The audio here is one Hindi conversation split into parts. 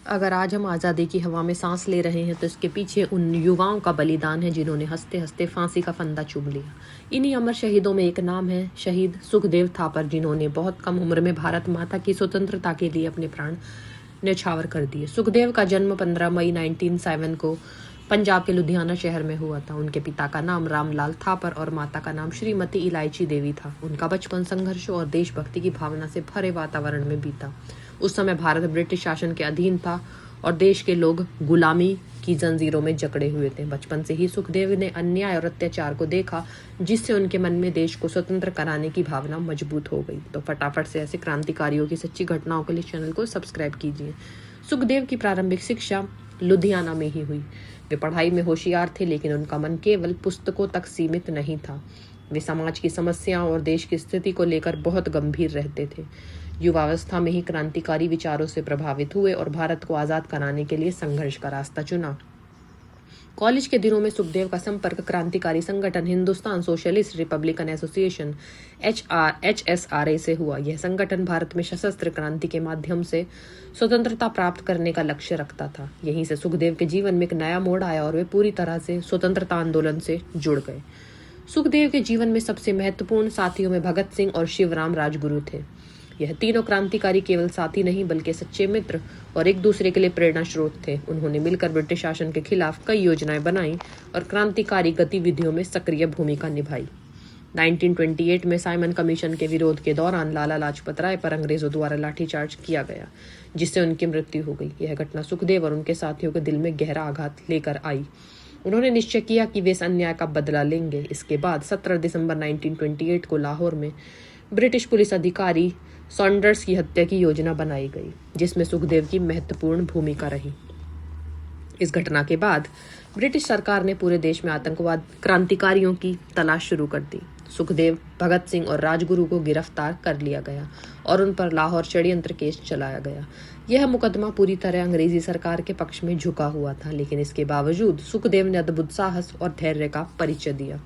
अगर आज हम आज़ादी की हवा में सांस ले रहे हैं तो इसके पीछे उन युवाओं का बलिदान है जिन्होंने हंसते हंसते फांसी का फंदा चूम लिया। इन्हीं अमर शहीदों में एक नाम है शहीद सुखदेव थापर, जिन्होंने बहुत कम उम्र में भारत माता की स्वतंत्रता के लिए अपने प्राण न्यौछावर कर दिए। सुखदेव का जन्म 15 मई 1907 को पंजाब के लुधियाना शहर में हुआ था। उनके पिता का नाम रामलाल थापर और माता का नाम श्रीमती इलायची देवी था। उनका बचपन संघर्षों और देशभक्ति की भावना से भरे वातावरण में बीता। उस समय भारत ब्रिटिश शासन के अधीन था और देश के लोग गुलामी की जंजीरों में जकड़े हुए थे। बचपन से ही सुखदेव ने अन्याय और अत्याचार को देखा, जिससे उनके मन में देश को स्वतंत्र कराने की भावना मजबूत हो गई। तो फटाफट से ऐसे क्रांतिकारियों की सच्ची घटनाओं के लिए चैनल को सब्सक्राइब कीजिए। सुखदेव की प्रारंभिक शिक्षा लुधियाना में ही हुई। वे पढ़ाई में होशियार थे, लेकिन उनका मन केवल पुस्तकों तक सीमित नहीं था। वे समाज की समस्याओं और देश की स्थिति को लेकर बहुत गंभीर रहते थे। युवावस्था में ही क्रांतिकारी विचारों से प्रभावित हुए और भारत को आजाद कराने के लिए संघर्ष का रास्ता चुना। कॉलेज के दिनों में सुखदेव का संपर्क क्रांतिकारी संगठन Hindustan socialist Republican association HSRA से हुआ। यह संगठन भारत में सशस्त्र क्रांति के माध्यम से स्वतंत्रता प्राप्त करने का लक्ष्य रखता था। यहीं से सुखदेव के जीवन में एक नया मोड़ आया और वे पूरी तरह से स्वतंत्रता आंदोलन से जुड़ गए। सुखदेव के जीवन में सबसे महत्वपूर्ण साथियों में भगत सिंह और शिवराम राजगुरु थे। यह तीनों क्रांतिकारी केवल साथी नहीं बल्कि सच्चे मित्र और एक दूसरे के लिए प्रेरणा स्रोत थे। उन्होंने मिलकर ब्रिटिश शासन के खिलाफ कई योजनाएं बनाई और क्रांतिकारी गतिविधियों में सक्रिय भूमिका निभाई। 1928 में साइमन कमीशन के विरोध के दौरान लाला लाजपत राय पर अंग्रेजों द्वारा लाठीचार्ज किया गया, जिससे उनकी मृत्यु हो गई। यह घटना सुखदेव और उनके साथियों के दिल में गहरा आघात लेकर आई। उन्होंने निश्चय किया कि वे इस अन्याय का बदला लेंगे। इसके बाद 17 दिसंबर 1928 को लाहौर में ब्रिटिश पुलिस अधिकारी सॉन्डर्स की हत्या की योजना बनाई गई, जिसमें सुखदेव की महत्वपूर्ण भूमिका रही। इस घटना के बाद ब्रिटिश सरकार ने पूरे देश में आतंकवाद क्रांतिकारियों की तलाश शुरू कर दी। सुखदेव, भगत सिंह और राजगुरु को गिरफ्तार कर लिया गया और उन पर लाहौर षड्यंत्र केस चलाया गया। यह मुकदमा पूरी तरह अंग्रेजी सरकार के पक्ष में झुका हुआ था, लेकिन इसके बावजूद सुखदेव ने अद्भुत साहस और धैर्य का परिचय दिया।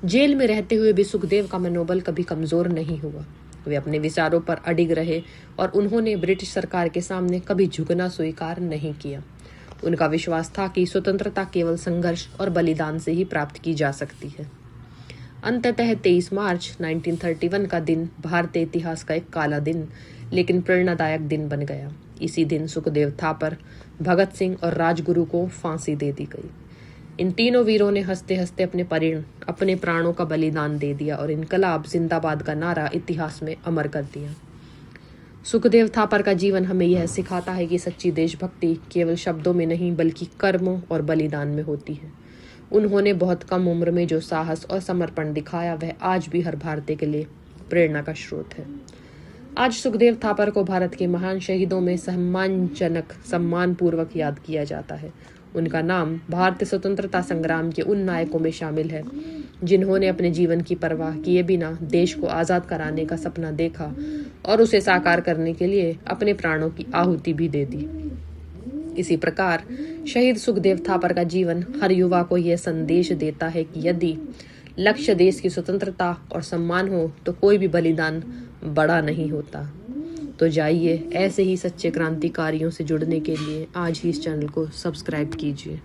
जेल में रहते हुए भी सुखदेव का मनोबल कभी कमजोर नहीं हुआ। वे अपने विचारों पर अडिग रहे और उन्होंने ब्रिटिश सरकार के सामने कभी झुकना स्वीकार नहीं किया। उनका विश्वास था कि स्वतंत्रता केवल संघर्ष और बलिदान से ही प्राप्त की जा सकती है। अंततः 23 मार्च 1931 का दिन भारतीय इतिहास का एक काला दिन, लेकिन प्रेरणादायक दिन बन गया। इसी दिन सुखदेव थापर, भगत सिंह और राजगुरु को फांसी दे दी गई। इन तीनों वीरों ने हंसते हंसते अपने प्राणों का बलिदान दे दिया और इनकलाब जिंदाबाद का नारा इतिहास में अमर कर दिया। सुखदेव थापर का जीवन हमें यह सिखाता है कि सच्ची देशभक्ति केवल शब्दों में नहीं बल्कि कर्मों और बलिदान में होती है। उन्होंने बहुत कम उम्र में जो साहस और समर्पण दिखाया, वह आज भी हर भारतीय के लिए प्रेरणा का स्रोत है। आज सुखदेव थापर को भारत के महान शहीदों में सम्मानपूर्वक याद किया जाता है। उनका नाम भारतीय स्वतंत्रता संग्राम के उन नायकों में शामिल है जिन्होंने अपने जीवन की परवाह किए बिना देश को आजाद कराने का सपना देखा और उसे साकार करने के लिए अपने प्राणों की आहुति भी दे दी। इसी प्रकार शहीद सुखदेव थापर का जीवन हर युवा को यह संदेश देता है कि यदि लक्ष्य देश की स्वतंत्रता और सम्मान हो तो कोई भी बलिदान बड़ा नहीं होता। तो जाइए ऐसे ही सच्चे क्रांतिकारियों से जुड़ने के लिए आज ही इस चैनल को सब्सक्राइब कीजिए।